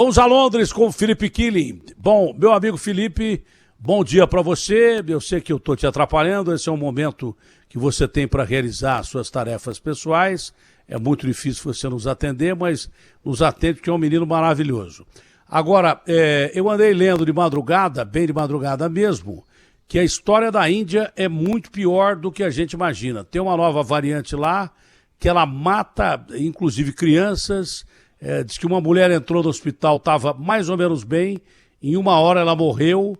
Vamos a Londres com o Felipe Killing. Bom, meu amigo Felipe, bom dia para você. Eu sei que eu estou te atrapalhando, esse é um momento que você tem para realizar suas tarefas pessoais. É muito difícil você nos atender, mas nos atende porque é um menino maravilhoso. Agora, eu andei lendo de madrugada, bem de madrugada mesmo, que a história da Índia é muito pior do que a gente imagina. Tem uma nova variante lá que ela mata, inclusive, crianças. Diz que uma mulher entrou no hospital, estava mais ou menos bem, em 1 hora ela morreu.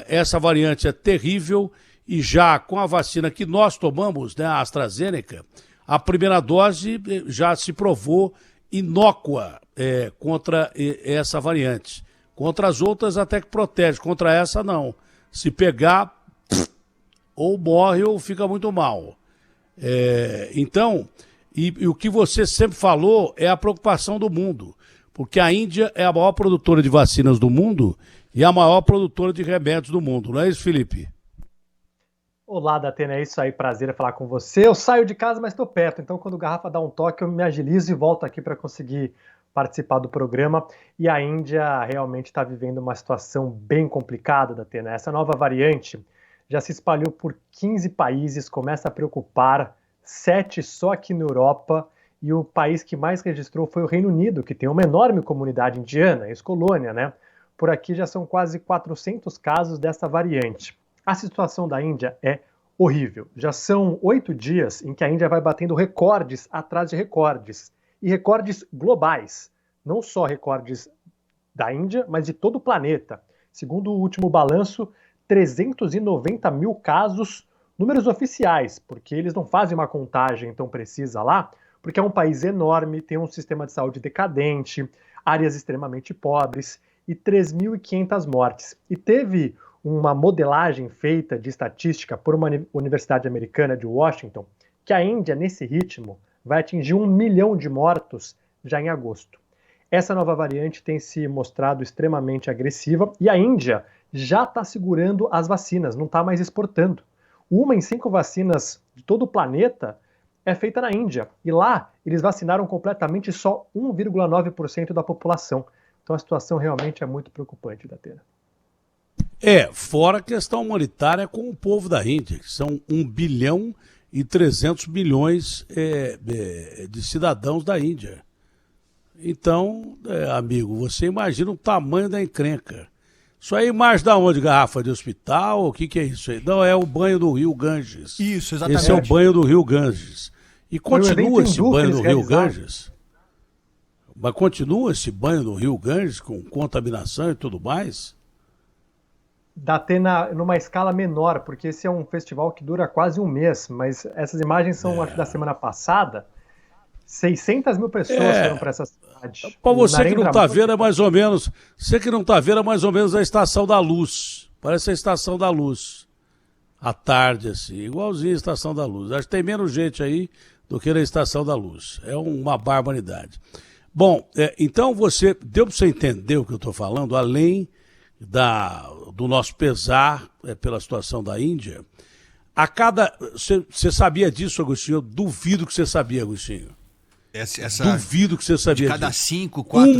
Essa variante é terrível e já com a vacina que nós tomamos, né, a AstraZeneca, a primeira dose já se provou inócua contra essa variante. Contra as outras até que protege, contra essa não. Se pegar, ou morre ou fica muito mal. Então... E o que você sempre falou é a preocupação do mundo, porque a Índia é a maior produtora de vacinas do mundo e a maior produtora de remédios do mundo, não é isso, Felipe? Olá, Datena, é isso aí, prazer falar com você. Eu saio de casa, mas estou perto, então quando o Garrafa dá um toque eu me agilizo e volto aqui para conseguir participar do programa. E a Índia realmente está vivendo uma situação bem complicada, Datena. Essa nova variante já se espalhou por 15 países, começa a preocupar 7 só aqui na Europa, e o país que mais registrou foi o Reino Unido, que tem uma enorme comunidade indiana, ex-colônia, né? Por aqui já são quase 400 casos dessa variante. A situação da Índia é horrível. Já são 8 dias em que a Índia vai batendo recordes atrás de recordes, e recordes globais, não só recordes da Índia, mas de todo o planeta. Segundo o último balanço, 390 mil casos, números oficiais, porque eles não fazem uma contagem tão precisa lá, porque é um país enorme, tem um sistema de saúde decadente, áreas extremamente pobres e 3.500 mortes. E teve uma modelagem feita de estatística por uma universidade americana de Washington, que a Índia, nesse ritmo, vai atingir 1 milhão de mortos já em agosto. Essa nova variante tem se mostrado extremamente agressiva e a Índia já está segurando as vacinas, não está mais exportando. 1 em 5 vacinas de todo o planeta é feita na Índia. E lá, eles vacinaram completamente só 1,9% da população. Então a situação realmente é muito preocupante, Datena. Fora a questão humanitária com o povo da Índia, que são 1 bilhão e 300 milhões de cidadãos da Índia. Então, amigo, você imagina o tamanho da encrenca. Isso aí mais da onde? Garrafa de hospital? O que é isso aí? Não, é o banho do Rio Ganges. Isso, exatamente. Esse é o banho do Rio Ganges. E continua esse banho do Rio Ganges? Mas continua esse banho do Rio Ganges com contaminação e tudo mais? Datena numa escala menor, porque esse é um festival que dura quase um mês, mas essas imagens são, acho, da semana passada. 600 mil pessoas foram para essa cidade. Para você que não está vendo, é mais ou menos. Você que não está vendo, é mais ou menos a Estação da Luz. Parece a Estação da Luz. À tarde, assim, igualzinho a Estação da Luz. Acho que tem menos gente aí do que na Estação da Luz. É uma barbaridade. Bom, então você. Deu para você entender o que eu estou falando, além do nosso pesar pela situação da Índia. Você sabia disso, Agostinho? Eu duvido que você sabia, Agostinho. Duvido que você sabia disso. Cada 5, 4...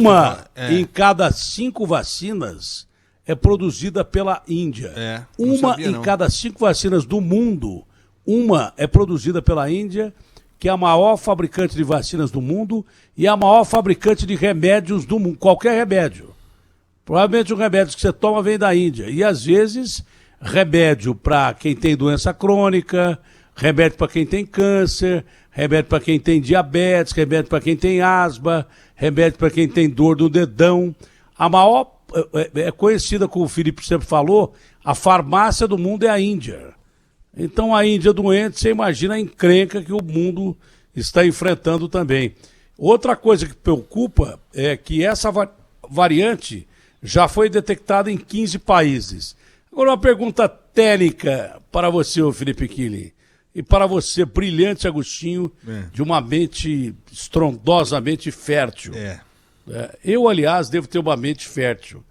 Em cada 5 vacinas é produzida pela Índia. Uma em cada 5 vacinas do mundo, uma é produzida pela Índia, que é a maior fabricante de vacinas do mundo e a maior fabricante de remédios do mundo. Qualquer remédio. Provavelmente o remédio que você toma vem da Índia. E às vezes, remédio para quem tem doença crônica, remédio para quem tem câncer, remédio para quem tem diabetes, remédio para quem tem asma, remédio para quem tem dor no dedão. A maior, é conhecida, como o Felipe sempre falou, a farmácia do mundo é a Índia. Então a Índia doente, você imagina a encrenca que o mundo está enfrentando também. Outra coisa que preocupa é que essa variante já foi detectada em 15 países. Agora uma pergunta técnica para você, Felipe Killing. E para você, brilhante Agostinho, de uma mente estrondosamente fértil. Eu, aliás, devo ter uma mente fértil,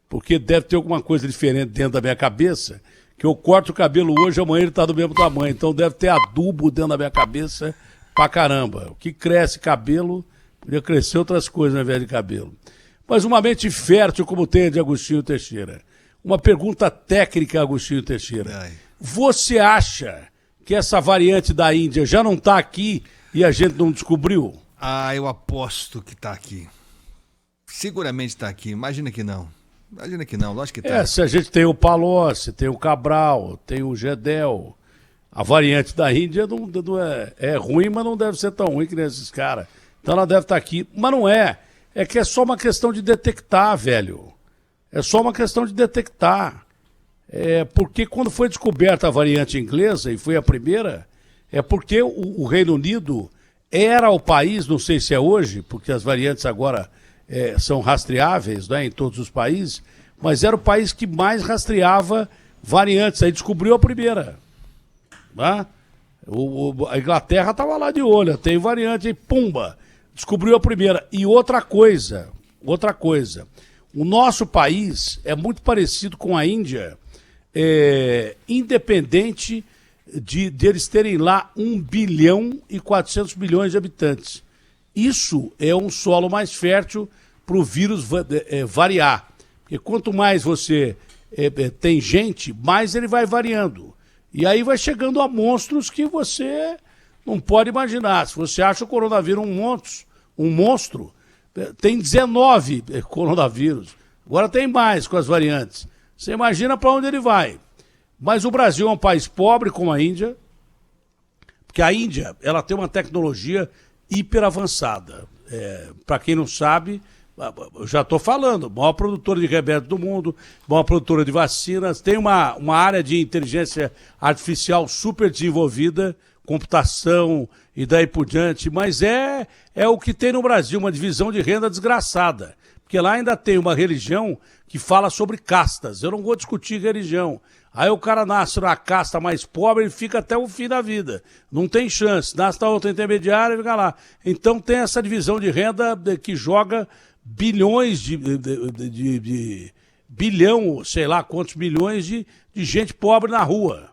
porque deve ter alguma coisa diferente dentro da minha cabeça, que eu corto o cabelo hoje, amanhã ele está do mesmo tamanho. Então deve ter adubo dentro da minha cabeça pra caramba. O que cresce cabelo, podia crescer outras coisas ao invés de cabelo. mas uma mente fértil como tem a de Agostinho Teixeira. Uma pergunta técnica, Agostinho Teixeira. Ai. Você acha que essa variante da Índia já não está aqui e a gente não descobriu? Eu aposto que está aqui. Seguramente está aqui. Imagina que não. Lógico que está. Se a gente tem o Palocci, tem o Cabral, tem o Gedel. A variante da Índia não é ruim, mas não deve ser tão ruim que nem esses caras. Então ela deve estar aqui. Mas não é. É que é só uma questão de detectar, velho. É só uma questão de detectar. Porque quando foi descoberta a variante inglesa, e foi a primeira, é porque o Reino Unido era o país, não sei se é hoje, porque as variantes agora são rastreáveis, né, em todos os países, mas era o país que mais rastreava variantes. Aí descobriu a primeira. Né? A Inglaterra estava lá de olho, tem variante, e pumba, descobriu a primeira. E outra coisa, o nosso país é muito parecido com a Índia, independente de eles terem lá 1 bilhão e 400 milhões de habitantes. Isso é um solo mais fértil para o vírus variar. Porque quanto mais você tem gente, mais ele vai variando. E aí vai chegando a monstros que você não pode imaginar. Se você acha o coronavírus um monstro, tem 19 coronavírus. Agora tem mais com as variantes. Você imagina para onde ele vai. Mas o Brasil é um país pobre como a Índia, porque a Índia ela tem uma tecnologia hiper avançada. Para quem não sabe, eu já estou falando, maior produtora de remédios do mundo, maior produtora de vacinas, tem uma área de inteligência artificial super desenvolvida, computação e daí por diante, mas é o que tem no Brasil, uma divisão de renda desgraçada. Porque lá ainda tem uma religião que fala sobre castas. Eu não vou discutir religião. Aí o cara nasce na casta mais pobre e fica até o fim da vida. Não tem chance. Nasce na outra intermediária e fica lá. Então tem essa divisão de renda que joga bilhões bilhão, sei lá quantos bilhões de gente pobre na rua.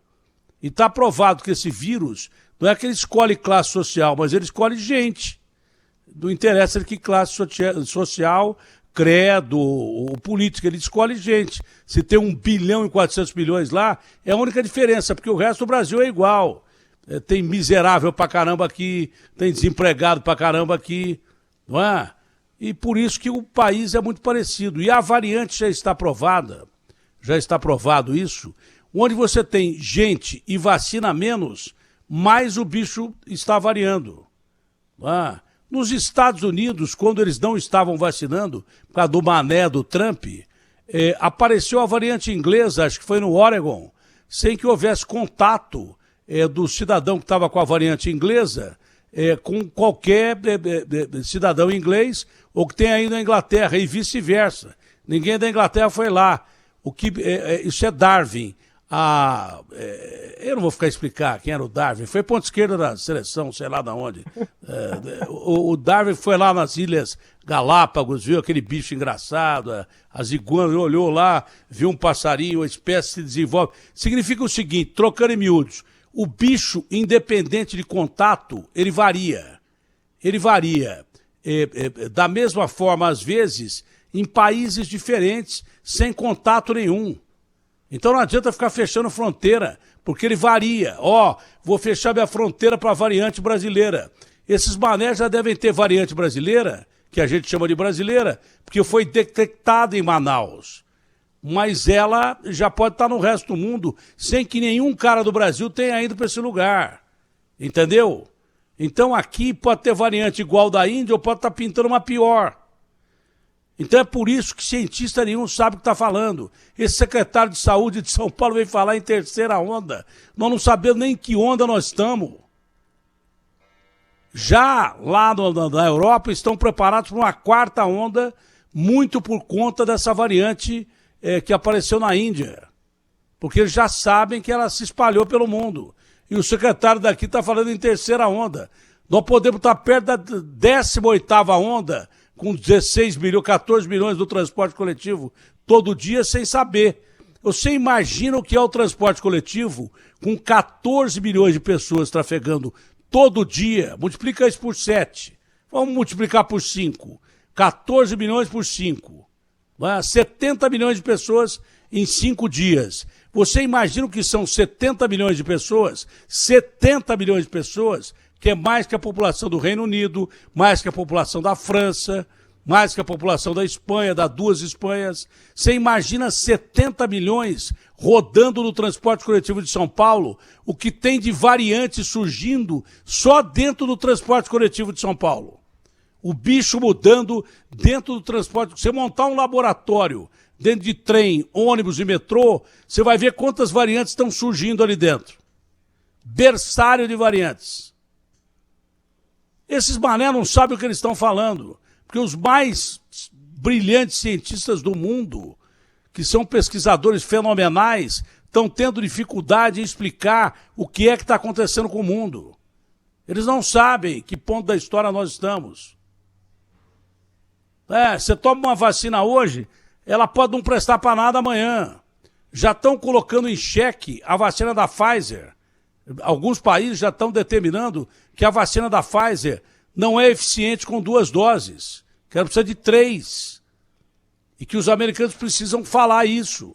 E está provado que esse vírus não é que ele escolhe classe social, mas ele escolhe gente. Não interessa que classe social, credo, ou política, ele escolhe gente. Se tem 1 bilhão e 400 milhões lá, é a única diferença, porque o resto do Brasil é igual. Tem miserável pra caramba aqui, tem desempregado pra caramba aqui, não é? E por isso que o país é muito parecido. E a variante já está provada, já está provado isso, onde você tem gente e vacina menos, mais o bicho está variando. Não é? Nos Estados Unidos, quando eles não estavam vacinando, por causa do mané do Trump, apareceu a variante inglesa, acho que foi no Oregon, sem que houvesse contato do cidadão que estava com a variante inglesa com qualquer cidadão inglês ou que tem aí na Inglaterra e vice-versa. Ninguém da Inglaterra foi lá. Isso é Darwin. Eu não vou ficar explicar quem era o Darwin. Foi ponto esquerda da seleção, sei lá de onde. O Darwin foi lá nas Ilhas Galápagos, viu aquele bicho engraçado, as iguanas, olhou lá, viu um passarinho, a espécie se desenvolve. Significa o seguinte, trocando em miúdos, o bicho, independente de contato, ele varia. Ele varia. Da mesma forma, às vezes, em países diferentes, sem contato nenhum. Então não adianta ficar fechando fronteira, porque ele varia. Vou fechar minha fronteira para a variante brasileira. Esses manés já devem ter variante brasileira, que a gente chama de brasileira, porque foi detectada em Manaus. Mas ela já pode estar no resto do mundo, sem que nenhum cara do Brasil tenha ido para esse lugar. Entendeu? Então aqui pode ter variante igual da Índia ou pode estar pintando uma pior. Então é por isso que cientista nenhum sabe o que está falando. Esse secretário de saúde de São Paulo veio falar em terceira onda. Nós não sabemos nem em que onda nós estamos. Já lá na Europa estão preparados para uma quarta onda, muito por conta dessa variante que apareceu na Índia. Porque eles já sabem que ela se espalhou pelo mundo. E o secretário daqui está falando em terceira onda. Nós podemos estar perto da 18ª onda, com 16 milhões, 14 milhões do transporte coletivo todo dia sem saber. Você imagina o que é o transporte coletivo com 14 milhões de pessoas trafegando todo dia? Multiplica isso por 7. Vamos multiplicar por 5. 14 milhões por 5. 70 milhões de pessoas em 5 dias. Você imagina o que são 70 milhões de pessoas? 70 milhões de pessoas, que é mais que a população do Reino Unido, mais que a população da França, mais que a população da Espanha, das 2 Espanhas. Você imagina 70 milhões rodando no transporte coletivo de São Paulo, o que tem de variantes surgindo só dentro do transporte coletivo de São Paulo. O bicho mudando dentro do transporte. Você montar um laboratório dentro de trem, ônibus e metrô, você vai ver quantas variantes estão surgindo ali dentro. Berçário de variantes. Esses mané não sabem o que eles estão falando, porque os mais brilhantes cientistas do mundo, que são pesquisadores fenomenais, estão tendo dificuldade em explicar o que é que está acontecendo com o mundo. Eles não sabem que ponto da história nós estamos. Você toma uma vacina hoje, ela pode não prestar para nada amanhã. Já estão colocando em xeque a vacina da Pfizer. Alguns países já estão determinando que a vacina da Pfizer não é eficiente com 2 doses, que ela precisa de 3. E que os americanos precisam falar isso,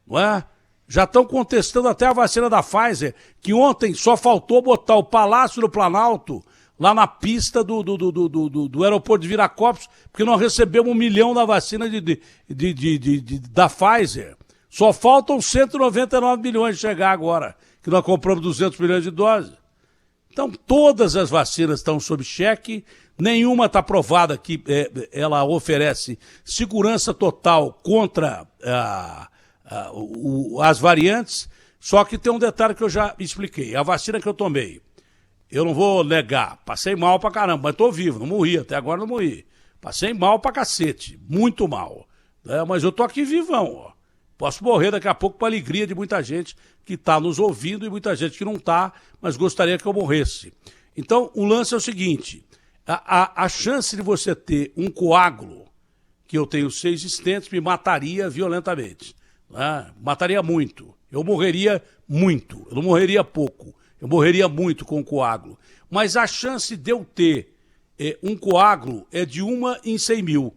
não é? Já estão contestando até a vacina da Pfizer, que ontem só faltou botar o Palácio do Planalto lá na pista do aeroporto de Viracopos, porque nós recebemos 1 milhão da vacina da Pfizer. Só faltam 199 milhões de chegar agora, que nós compramos 200 milhões de doses. Então, todas as vacinas estão sob cheque, nenhuma está provada que ela oferece segurança total contra as variantes, só que tem um detalhe que eu já expliquei. A vacina que eu tomei, eu não vou negar, passei mal pra caramba, mas tô vivo, não morri, até agora não morri. Passei mal pra cacete, muito mal. Mas eu tô aqui vivão, ó. Posso morrer daqui a pouco para alegria de muita gente que está nos ouvindo e muita gente que não está, mas gostaria que eu morresse. Então, o lance é o seguinte, a chance de você ter um coágulo, que eu tenho 6 stents, me mataria violentamente. Mataria muito. Eu morreria muito, eu não morreria pouco. Eu morreria muito com coágulo. Mas a chance de eu ter um coágulo é de 1 em 100 mil.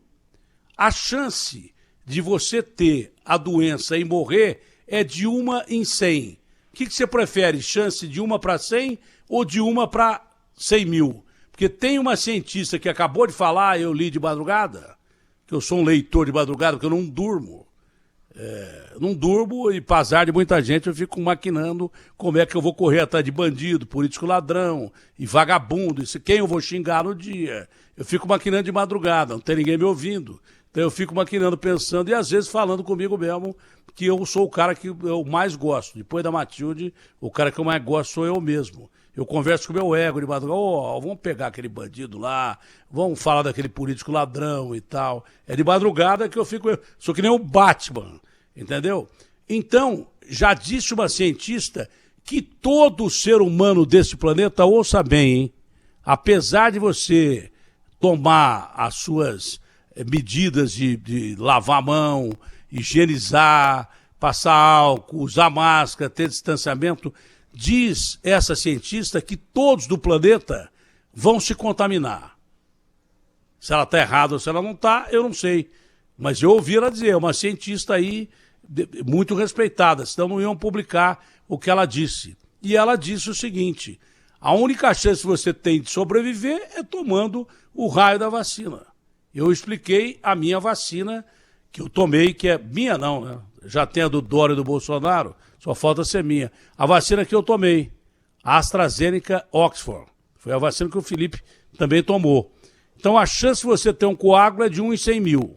A chance de você ter a doença e morrer é de 1 em 100. O que você prefere? Chance de 1 para 100 ou de 1 para 100 mil? Porque tem uma cientista que acabou de falar, eu li de madrugada, que eu sou um leitor de madrugada, porque eu não durmo. Não durmo e, para azar de muita gente, eu fico maquinando como é que eu vou correr atrás de bandido, político ladrão e vagabundo, quem eu vou xingar no dia. Eu fico maquinando de madrugada, não tem ninguém me ouvindo. Então eu fico maquinando, pensando e às vezes falando comigo mesmo que eu sou o cara que eu mais gosto. Depois da Matilde, o cara que eu mais gosto sou eu mesmo. Eu converso com o meu ego de madrugada, vamos pegar aquele bandido lá, vamos falar daquele político ladrão e tal. É de madrugada que eu fico, sou que nem o Batman, entendeu? Então, já disse uma cientista que todo ser humano desse planeta, ouça bem, hein? Apesar de você tomar as suas medidas de lavar a mão, higienizar, passar álcool, usar máscara, ter distanciamento, diz essa cientista que todos do planeta vão se contaminar. Se ela está errada ou se ela não está, eu não sei. Mas eu ouvi ela dizer, é uma cientista aí muito respeitada, senão não iam publicar o que ela disse. E ela disse o seguinte, a única chance que você tem de sobreviver é tomando o raio da vacina. Eu expliquei a minha vacina que eu tomei, que é minha não, né? Já tem a do Dória e do Bolsonaro, só falta ser minha. A vacina que eu tomei, a AstraZeneca Oxford, foi a vacina que o Felipe também tomou. Então a chance de você ter um coágulo é de 1 em 100 mil.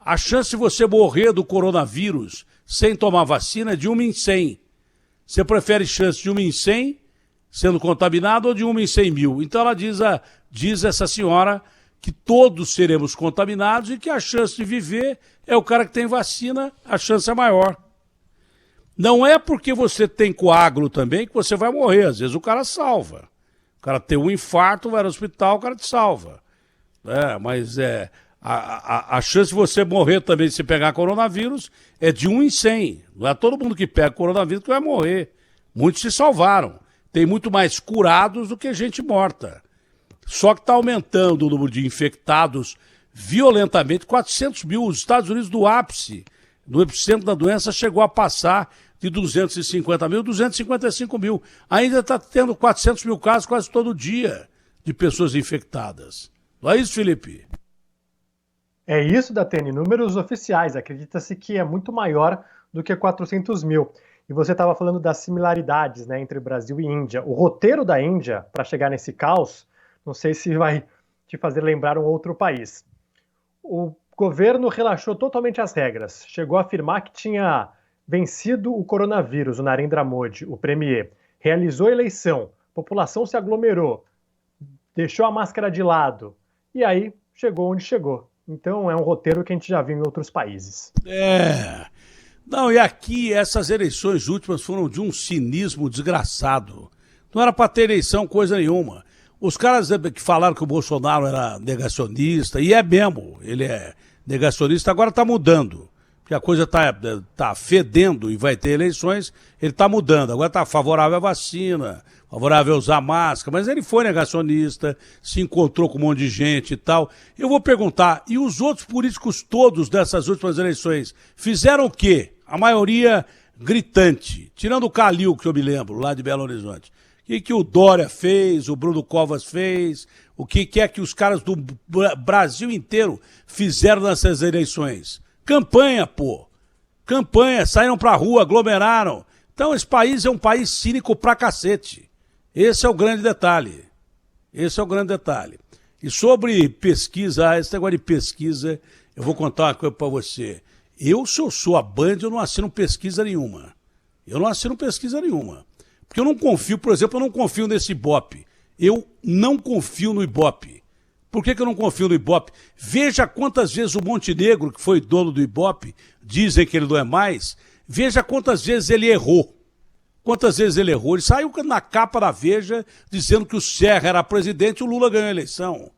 A chance de você morrer do coronavírus sem tomar vacina é de 1 em 100. Você prefere chance de 1 em 100 sendo contaminado ou de 1 em 100 mil? Então ela diz essa senhora que todos seremos contaminados e que a chance de viver é o cara que tem vacina, a chance é maior. Não é porque você tem coágulo também que você vai morrer, às vezes o cara salva. O cara tem um infarto, vai no hospital, o cara te salva. Mas a chance de você morrer também se pegar coronavírus é de 1 em 100. Não é todo mundo que pega coronavírus que vai morrer. Muitos se salvaram. Tem muito mais curados do que gente morta. Só que está aumentando o número de infectados violentamente 400 mil. Os Estados Unidos, do ápice, no epicentro da doença, chegou a passar de 250 mil, 255 mil. Ainda está tendo 400 mil casos quase todo dia de pessoas infectadas. Não é isso, Felipe? É isso, Datene. Números oficiais. Acredita-se que é muito maior do que 400 mil. E você estava falando das similaridades, né, entre Brasil e Índia. O roteiro da Índia, para chegar nesse caos, não sei se vai te fazer lembrar um outro país. O governo relaxou totalmente as regras. Chegou a afirmar que tinha vencido o coronavírus, o Narendra Modi, o premier. Realizou a eleição, a população se aglomerou, deixou a máscara de lado. E aí chegou onde chegou. Então é um roteiro que a gente já viu em outros países. Não, e aqui essas eleições últimas foram de um cinismo desgraçado. Não era para ter eleição coisa nenhuma. Os caras que falaram que o Bolsonaro era negacionista, e é mesmo, ele é negacionista, agora está mudando. Porque a coisa tá fedendo e vai ter eleições, ele está mudando. Agora está favorável à vacina, favorável a usar máscara, mas ele foi negacionista, se encontrou com um monte de gente e tal. Eu vou perguntar, e os outros políticos todos dessas últimas eleições fizeram o quê? A maioria gritante, tirando o Calil, que eu me lembro, lá de Belo Horizonte. O que o Dória fez, o Bruno Covas fez, o que é que os caras do Brasil inteiro fizeram nessas eleições? Campanha, pô. Campanha, saíram pra rua, aglomeraram. Então esse país é um país cínico pra cacete. Esse é o grande detalhe. Esse é o grande detalhe. E sobre pesquisa, esse negócio de pesquisa, eu vou contar uma coisa pra você. Se eu sou a Band, eu não assino pesquisa nenhuma. Porque eu não confio, por exemplo, eu não confio nesse Ibope. Eu não confio no Ibope. Por que eu não confio no Ibope? Veja quantas vezes o Montenegro, que foi dono do Ibope, dizem que ele não é mais, veja quantas vezes ele errou. Ele saiu na capa da Veja dizendo que o Serra era presidente e o Lula ganhou a eleição.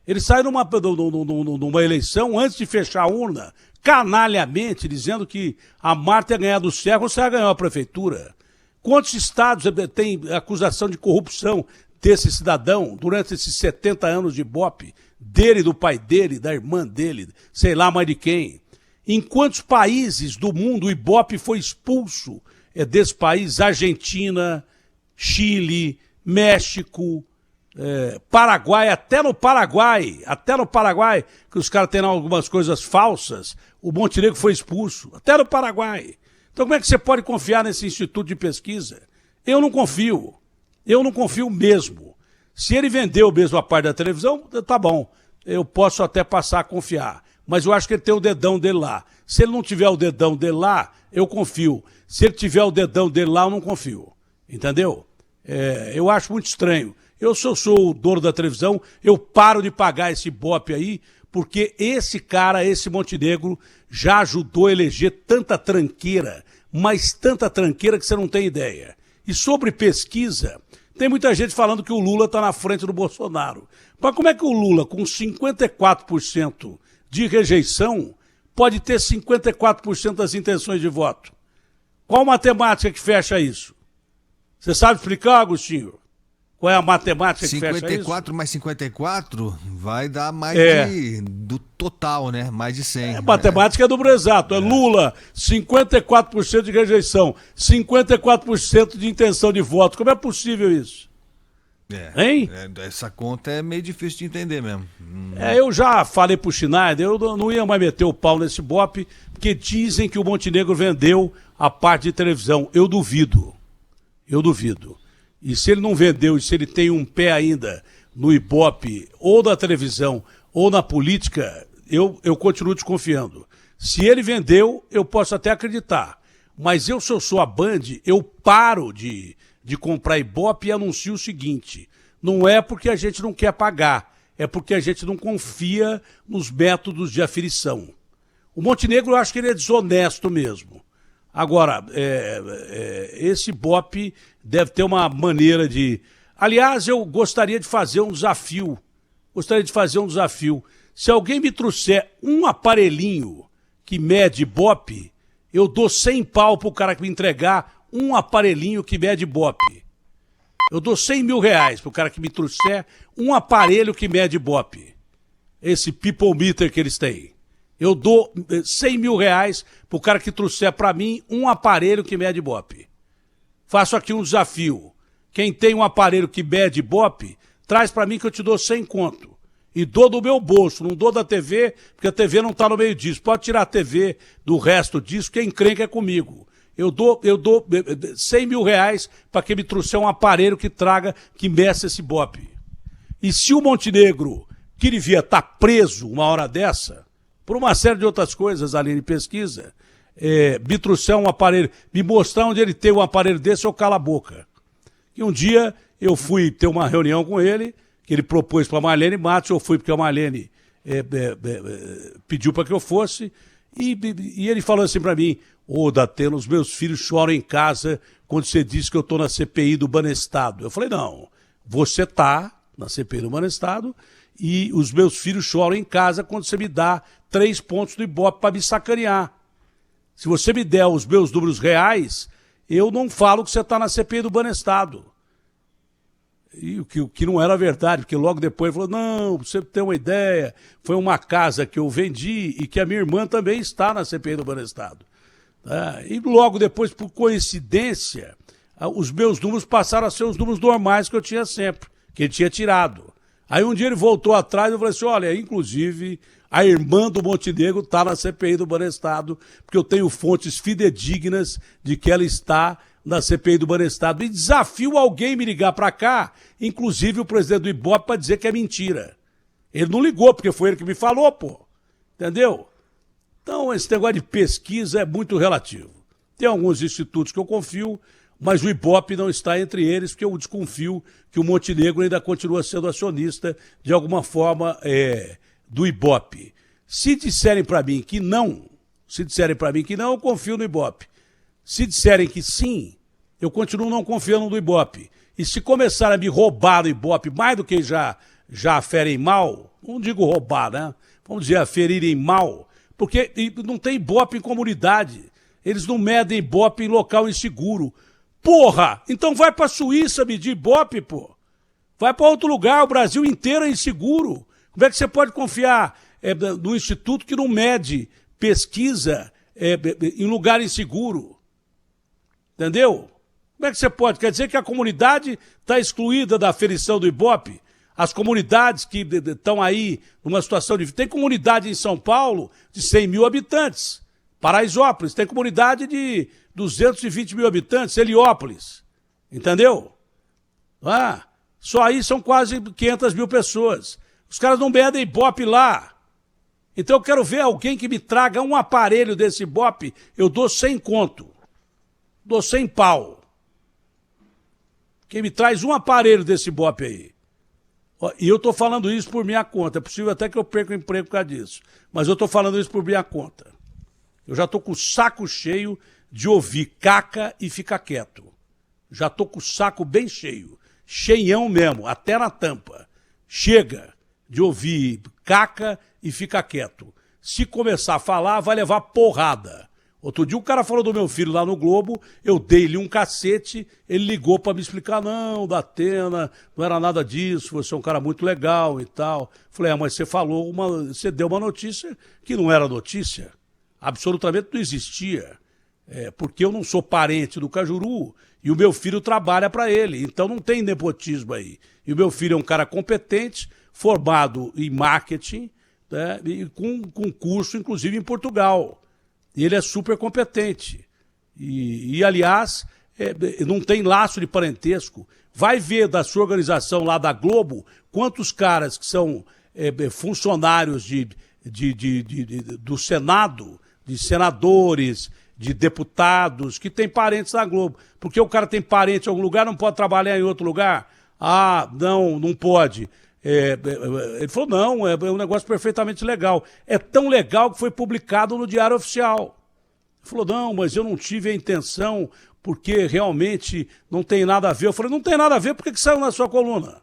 Ele saiu numa eleição antes de fechar a urna, canalhamente, dizendo que a Marta ia ganhar do Serra, o Serra ganhou a prefeitura. Quantos estados têm acusação de corrupção desse cidadão durante esses 70 anos de Ibope, dele, do pai dele, da irmã dele, sei lá mais de quem? Em quantos países do mundo o Ibope foi expulso desse país? Argentina, Chile, México, Paraguai, até no Paraguai, que os caras têm algumas coisas falsas, o Montenegro foi expulso, até no Paraguai. Então como é que você pode confiar nesse instituto de pesquisa? Eu não confio mesmo. Se ele vendeu mesmo a parte da televisão, tá bom, eu posso até passar a confiar. Mas eu acho que ele tem o dedão dele lá. Se ele não tiver o dedão dele lá, eu confio. Se ele tiver o dedão dele lá, eu não confio. Entendeu? Eu acho muito estranho. Se eu sou o dono da televisão, eu paro de pagar esse Ibope aí, porque esse cara, esse Montenegro, já ajudou a eleger tanta tranqueira, mas tanta tranqueira que você não tem ideia. E sobre pesquisa, tem muita gente falando que o Lula está na frente do Bolsonaro. Mas como é que o Lula, com 54% de rejeição, pode ter 54% das intenções de voto? Qual matemática que fecha isso? Você sabe explicar, Agostinho? Qual é a matemática que fecha isso? 54 mais 54 vai dar mais do total, né? Mais de 100. Matemática é número exato. Lula, 54% de rejeição, 54% de intenção de voto. Como é possível isso? Hein? Essa conta é meio difícil de entender mesmo. Eu já falei pro Schneider, eu não ia mais meter o pau nesse Ibope, porque dizem que o Montenegro vendeu a parte de televisão. Eu duvido. E se ele não vendeu, e se ele tem um pé ainda no Ibope, ou na televisão, ou na política, eu continuo desconfiando. Se ele vendeu, eu posso até acreditar. Mas se eu sou a Band, eu paro de comprar Ibope e anuncio o seguinte: não é porque a gente não quer pagar, é porque a gente não confia nos métodos de aferição. O Montenegro, eu acho que ele é desonesto mesmo. Agora, esse Ibope deve ter uma maneira de... Aliás, eu gostaria de fazer um desafio. Se alguém me trouxer um aparelhinho que mede Ibope, eu dou 100 pau pro cara que me entregar um aparelhinho que mede Ibope. Eu dou 100 mil reais pro cara que me trouxer um aparelho que mede Ibope. esse people meter que eles têm. Eu dou 100 mil reais pro cara que trouxer para mim um aparelho que mede Ibope. Faço aqui um desafio. Quem tem um aparelho que mede Ibope, traz para mim que eu te dou 100 conto. E dou do meu bolso, não dou da TV, porque a TV não tá no meio disso. Pode tirar a TV do resto disso, quem encrenca é comigo. Eu dou 100 mil reais para quem me trouxer um aparelho que meça esse Ibope. E se o Montenegro, que devia estar preso uma hora dessa, por uma série de outras coisas ali em pesquisa, me trouxer um aparelho, me mostrar onde ele tem um aparelho desse, eu calo a boca. E um dia eu fui ter uma reunião com ele, que ele propôs para a Marlene Matos, eu fui porque a Marlene pediu para que eu fosse, e ele falou assim para mim, Datena, os meus filhos choram em casa quando você diz que eu estou na CPI do Banestado. Eu falei, não, você está na CPI do Banestado e os meus filhos choram em casa quando você me dá 3 pontos do Ibope para me sacanear. Se você me der os meus números reais, eu não falo que você está na CPI do Banestado. E o que não era verdade, porque logo depois ele falou, não, você tem uma ideia, foi uma casa que eu vendi e que a minha irmã também está na CPI do Banestado. E logo depois, por coincidência, os meus números passaram a ser os números normais que eu tinha sempre, que ele tinha tirado. Aí um dia ele voltou atrás e eu falei assim, olha, inclusive a irmã do Montenegro está na CPI do Banestado, porque eu tenho fontes fidedignas de que ela está na CPI do Banestado. E desafio alguém me ligar para cá, inclusive o presidente do Ibope, para dizer que é mentira. Ele não ligou, porque foi ele que me falou, pô. Entendeu? Então, esse negócio de pesquisa é muito relativo. Tem alguns institutos que eu confio, mas o Ibope não está entre eles, porque eu desconfio que o Montenegro ainda continua sendo acionista, de alguma forma, do Ibope. Se disserem para mim que não, eu confio no Ibope. Se disserem que sim, eu continuo não confiando no Ibope. E se começarem a me roubar o Ibope mais do que já aferem mal, não digo roubar, né? Vamos dizer, aferirem mal, porque não tem Ibope em comunidade. Eles não medem Ibope em local inseguro. Porra! Então vai pra Suíça medir Ibope, pô. Vai pra outro lugar, o Brasil inteiro é inseguro. Como é que você pode confiar no instituto que não mede pesquisa em lugar inseguro? Entendeu? Como é que você pode? Quer dizer que a comunidade está excluída da aferição do Ibope? As comunidades que estão aí numa situação de... Tem comunidade em São Paulo de 100 mil habitantes. Paraisópolis. Tem comunidade de 220 mil habitantes. Heliópolis. Entendeu? Só aí são quase 500 mil pessoas. Os caras não medem Ibope lá. Então eu quero ver alguém que me traga um aparelho desse Ibope. Eu dou 100 conto. Dou 100 pau. Quem me traz um aparelho desse Ibope aí. E eu estou falando isso por minha conta. É possível até que eu perca o emprego por causa disso. Mas eu estou falando isso por minha conta. Eu já estou com o saco cheio de ouvir caca e ficar quieto. Já estou com o saco bem cheio. Cheião mesmo, até na tampa. Chega de ouvir caca e ficar quieto. Se começar a falar, vai levar porrada. Outro dia o cara falou do meu filho lá no Globo, eu dei-lhe um cacete, ele ligou para me explicar, não, Datena, não era nada disso, você é um cara muito legal e tal. Falei, mas você deu uma notícia que não era notícia, absolutamente não existia, porque eu não sou parente do Cajuru e o meu filho trabalha para ele, então não tem nepotismo aí. E o meu filho é um cara competente, formado em marketing, né, e com curso, inclusive, em Portugal. E ele é super competente. E aliás, não tem laço de parentesco. Vai ver da sua organização lá da Globo quantos caras que são funcionários do Senado, de senadores, de deputados, que tem parentes na Globo. Porque o cara tem parente em algum lugar, não pode trabalhar em outro lugar? Ah, não pode. Ele falou, não, é um negócio perfeitamente legal. É tão legal que foi publicado no Diário Oficial. Ele falou, não, mas eu não tive a intenção, porque realmente não tem nada a ver. Eu falei, não tem nada a ver, por que saiu na sua coluna?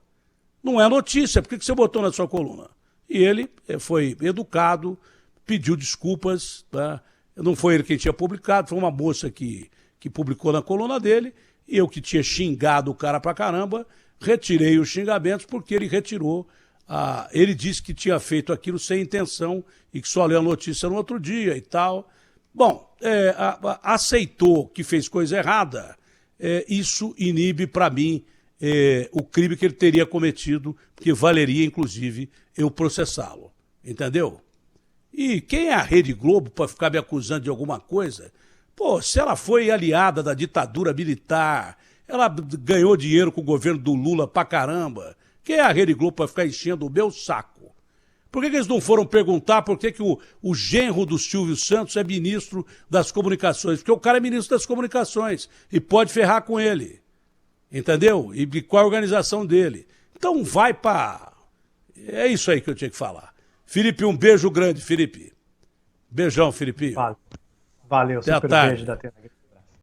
Não é notícia, por que você botou na sua coluna? E ele foi educado, pediu desculpas, tá? Não foi ele quem tinha publicado, foi uma moça que publicou na coluna dele, eu que tinha xingado o cara pra caramba, retirei os xingamentos porque ele retirou ele disse que tinha feito aquilo sem intenção e que só leu a notícia no outro dia e tal. Bom, aceitou que fez coisa errada, isso inibe para mim o crime que ele teria cometido, que valeria, inclusive, eu processá-lo. Entendeu? E quem é a Rede Globo para ficar me acusando de alguma coisa? Pô, se ela foi aliada da ditadura militar, ela ganhou dinheiro com o governo do Lula pra caramba, quem é a Rede Globo para ficar enchendo o meu saco? Por que eles não foram perguntar por que o genro do Silvio Santos é ministro das comunicações? Porque o cara é ministro das comunicações e pode ferrar com ele. Entendeu? E qual a organização dele. Então vai pra... É isso aí que eu tinha que falar. Felipe, um beijo grande, Felipe. Beijão, Felipe. Valeu, até super a tarde. beijo da Atena.